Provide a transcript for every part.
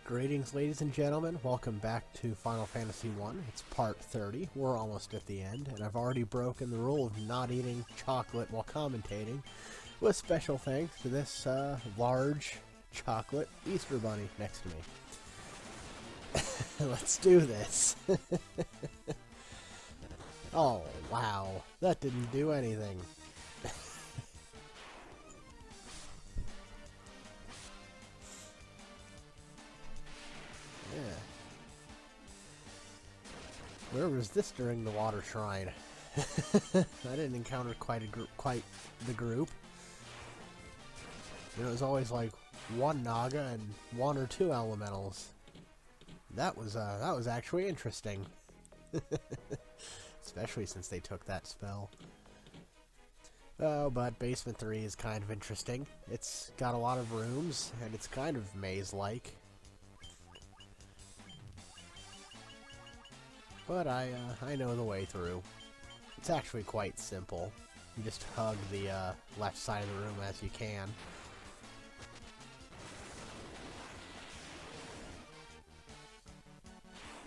Greetings, ladies and gentlemen. Welcome back to Final Fantasy 1. It's part 30. We're almost at the end, and I've already broken the rule of not eating chocolate while commentating, with special thanks to this large chocolate Easter bunny next to me. Let's do this. Oh, wow. That didn't do anything. Yeah. Where was this during the water shrine? I didn't encounter quite the group. You know, it was always like one Naga and one or two elementals. That was actually interesting. Especially since they took that spell. Oh, but Basement 3 is kind of interesting. It's got a lot of rooms, and it's kind of maze-like. But I know the way through. It's actually quite simple. You just hug the left side of the room as you can.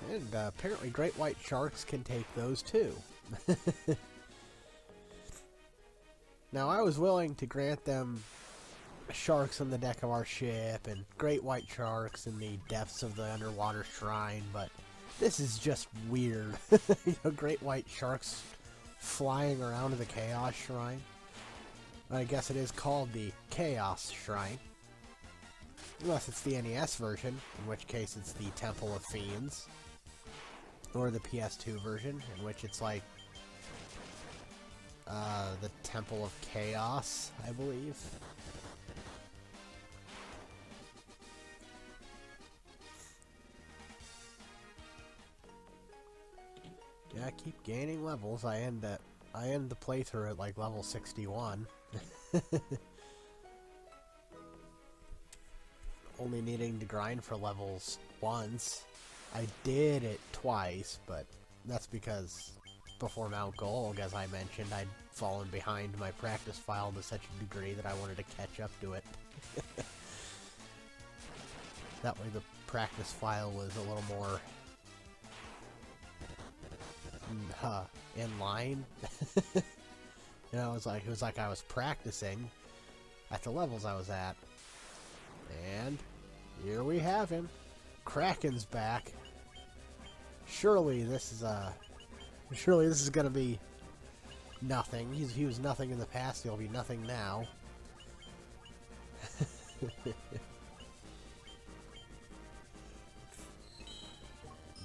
And apparently great white sharks can take those too. Now I was willing to grant them sharks on the deck of our ship and great white sharks in the depths of the underwater shrine, but this is just weird. You know, great white sharks flying around the Chaos Shrine. I guess it is called the Chaos Shrine. Unless it's the NES version, in which case it's the Temple of Fiends. Or the PS2 version, in which it's like the Temple of Chaos, I believe. Yeah, I keep gaining levels. I end the playthrough at like level 61. Only needing to grind for levels once. I did it twice, but that's because before Mount Golg, as I mentioned, I'd fallen behind my practice file to such a degree that I wanted to catch up to it. That way the practice file was a little more in line. You know, it was like I was practicing at the levels I was at. And here we have him. Kraken's back. Surely this is gonna be nothing. He was nothing in the past, he'll be nothing now.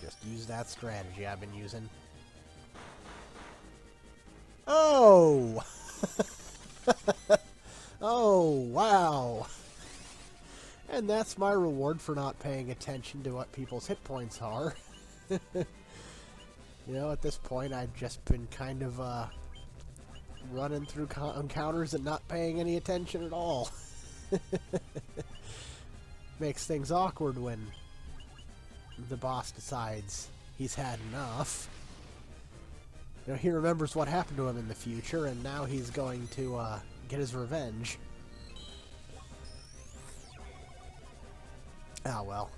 Just use that strategy I've been using. Oh! Oh, wow! And that's my reward for not paying attention to what people's hit points are. You know, at this point, I've just been kind of running through encounters and not paying any attention at all. Makes things awkward when the boss decides he's had enough. You know, he remembers what happened to him in the future, and now he's going to get his revenge. Ah, well.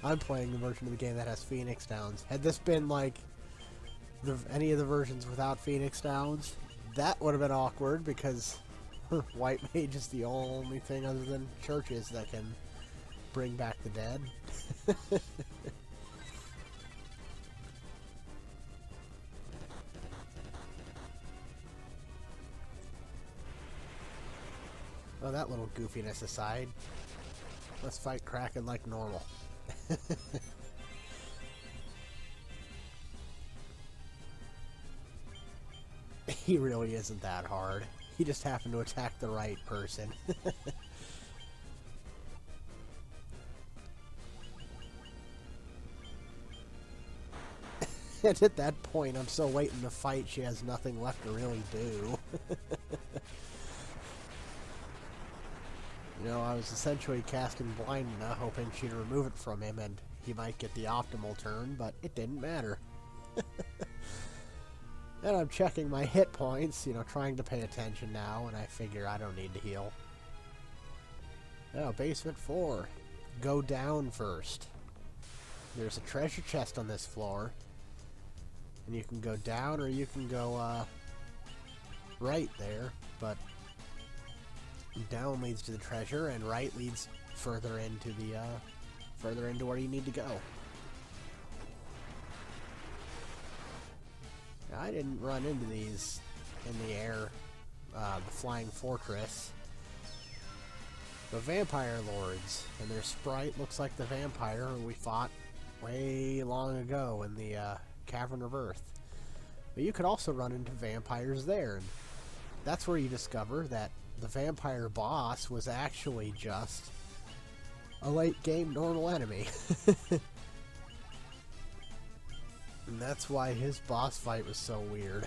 I'm playing the version of the game that has Phoenix Downs. Had this been, like, any of the versions without Phoenix Downs, that would have been awkward, because White Mage is the only thing other than churches that can bring back the dead. Oh, that little goofiness aside, let's fight Kraken like normal. He really isn't that hard. He just happened to attack the right person. And at that point, I'm still waiting to fight. She has nothing left to really do. You know, I was essentially casting Blindna, hoping she'd remove it from him and he might get the optimal turn, but it didn't matter. And I'm checking my hit points, you know, trying to pay attention now, and I figure I don't need to heal. Oh, basement 4. Go down first. There's a treasure chest on this floor. And you can go down or you can go right there. But down leads to the treasure and right leads further into the further into where you need to go. Now, I didn't run into these in the air, the flying fortress. The vampire lords, and their sprite looks like the vampire we fought way long ago in the Cavern of Earth. But you could also run into vampires there, and that's where you discover that the vampire boss was actually just a late game normal enemy. And that's why his boss fight was so weird.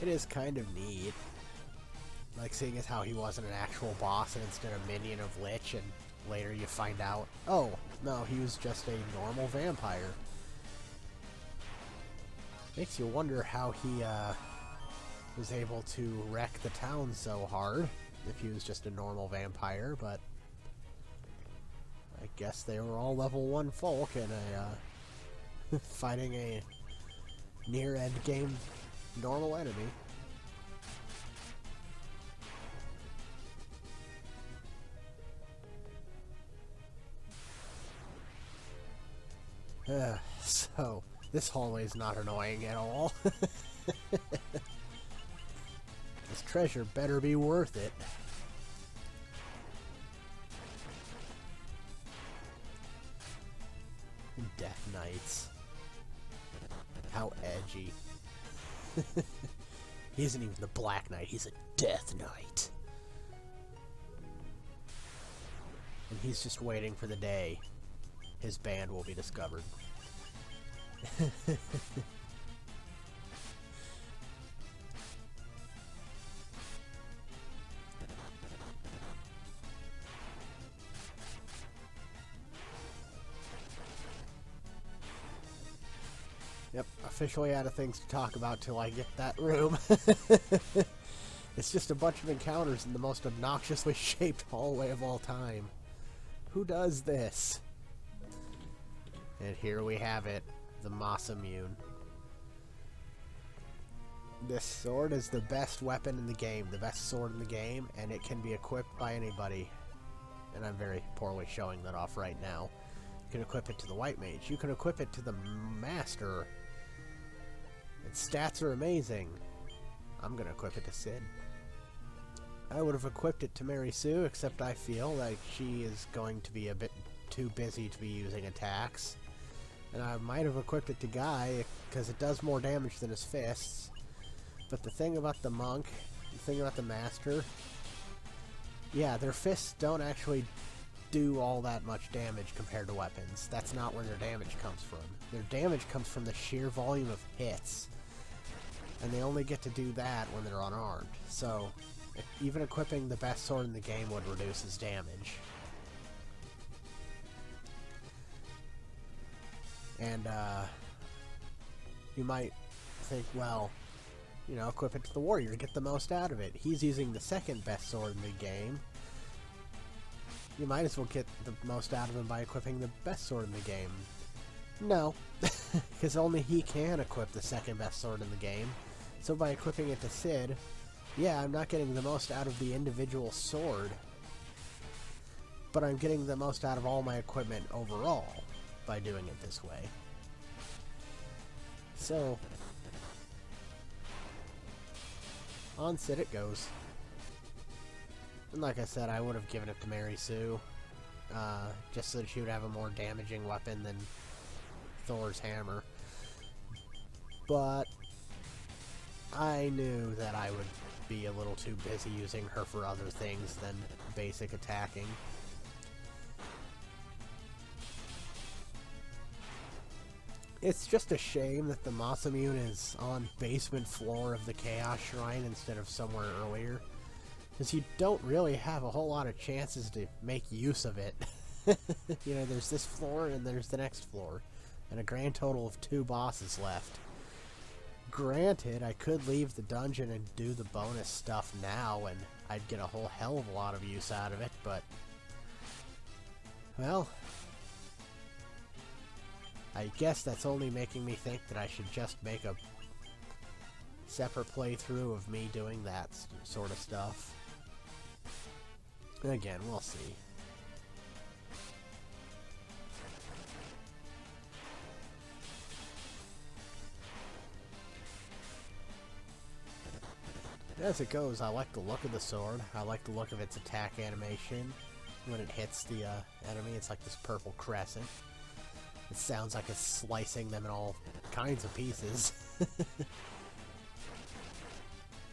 It is kind of neat. Like seeing as how he wasn't an actual boss and instead a minion of Lich, and later you find out, oh, no, he was just a normal vampire. Makes you wonder how he was able to wreck the town so hard if he was just a normal vampire, but I guess they were all level 1 folk and fighting a near end game normal enemy. So, this hallway is not annoying at all. This treasure better be worth it. Death Knights. How edgy. He isn't even the Black Knight, he's a Death Knight. And he's just waiting for the day his band will be discovered. Yep, officially out of things to talk about till I get that room. It's just a bunch of encounters in the most obnoxiously shaped hallway of all time. Who does this? And here we have it, the Masamune. This sword is the best weapon in the game, the best sword in the game, and it can be equipped by anybody. And I'm very poorly showing that off right now. You can equip it to the White Mage. You can equip it to the Master. Its stats are amazing. I'm going to equip it to Sid. I would have equipped it to Marysu, except I feel like she is going to be a bit too busy to be using attacks. And I might have equipped it to Guy, because it does more damage than his fists. But the thing about the Monk, the thing about the Master, yeah, their fists don't actually do all that much damage compared to weapons. That's not where their damage comes from. Their damage comes from the sheer volume of hits. And they only get to do that when they're unarmed. So, even equipping the best sword in the game would reduce his damage. And, you might think, well, you know, equip it to the warrior, get the most out of it. He's using the second best sword in the game. You might as well get the most out of him by equipping the best sword in the game. No, because only he can equip the second best sword in the game. So by equipping it to Sid, yeah, I'm not getting the most out of the individual sword, but I'm getting the most out of all my equipment overall by doing it this way. So, on Sid it goes. And like I said, I would have given it to Marysu, just so that she would have a more damaging weapon than Thor's hammer. But I knew that I would be a little too busy using her for other things than basic attacking. It's just a shame that the Masamune is on basement floor of the Chaos Shrine instead of somewhere earlier, because you don't really have a whole lot of chances to make use of it. You know, there's this floor and there's the next floor, and a grand total of 2 bosses left. Granted, I could leave the dungeon and do the bonus stuff now, and I'd get a whole hell of a lot of use out of it, but... well... I guess that's only making me think that I should just make a separate playthrough of me doing that sort of stuff. Again, we'll see. As it goes, I like the look of the sword. I like the look of its attack animation. When it hits the enemy, it's like this purple crescent. It sounds like it's slicing them in all kinds of pieces.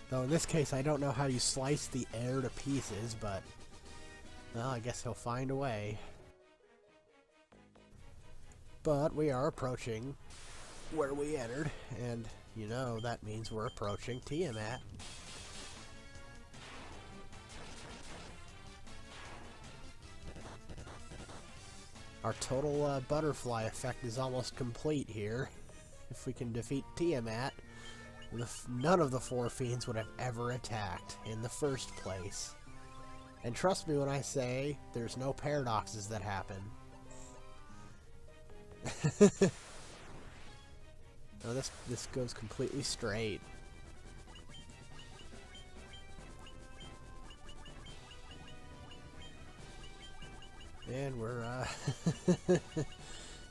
Though in this case, I don't know how you slice the air to pieces, but... well, I guess he'll find a way. But we are approaching where we entered, and, you know, that means we're approaching Tiamat. Our total butterfly effect is almost complete here. If we can defeat Tiamat, none of the 4 fiends would have ever attacked in the first place. And trust me when I say, there's no paradoxes that happen. No, this goes completely straight. And we're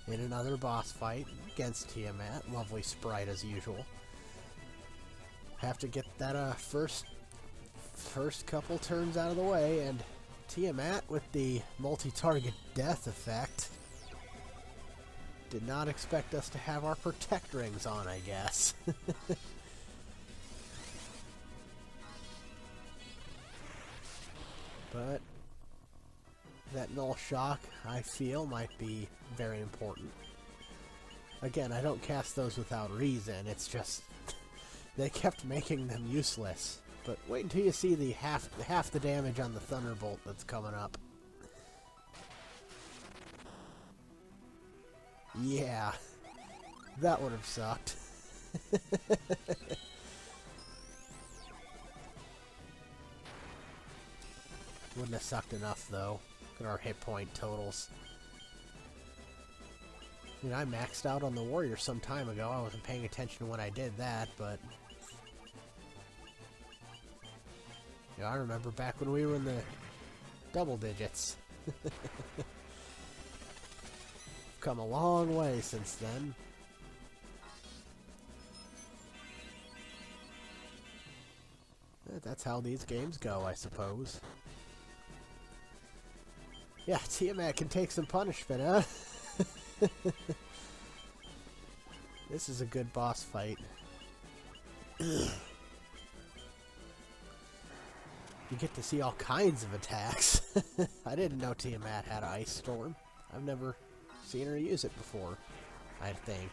in another boss fight against Tiamat. Lovely sprite as usual. Have to get that first couple turns out of the way, and Tiamat with the multi-target death effect did not expect us to have our protect rings on, I guess. But that null shock, I feel, might be very important. Again, I don't cast those without reason, it's just they kept making them useless. But wait until you see the half the damage on the Thunderbolt that's coming up. Yeah, that would have sucked. Wouldn't have sucked enough, though. Look at our hit point totals. I mean, I maxed out on the warrior some time ago. I wasn't paying attention when I did that, but... you know, I remember back when we were in the double digits. Come a long way since then. That's how these games go, I suppose. Yeah, Tiamat can take some punishment, huh? This is a good boss fight. You get to see all kinds of attacks. I didn't know Tiamat had Ice Storm. I've never seen her use it before, I think.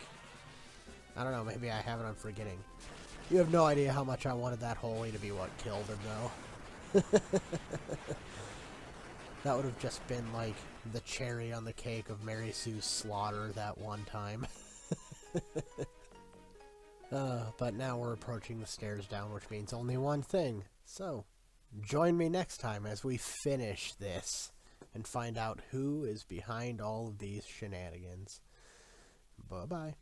I don't know, maybe I have it, I'm forgetting. You have no idea how much I wanted that holy to be what killed him, though. That would have just been like the cherry on the cake of Marysu's slaughter that one time. But now we're approaching the stairs down, which means only one thing. So, join me next time as we finish this and find out who is behind all of these shenanigans. Bye-bye.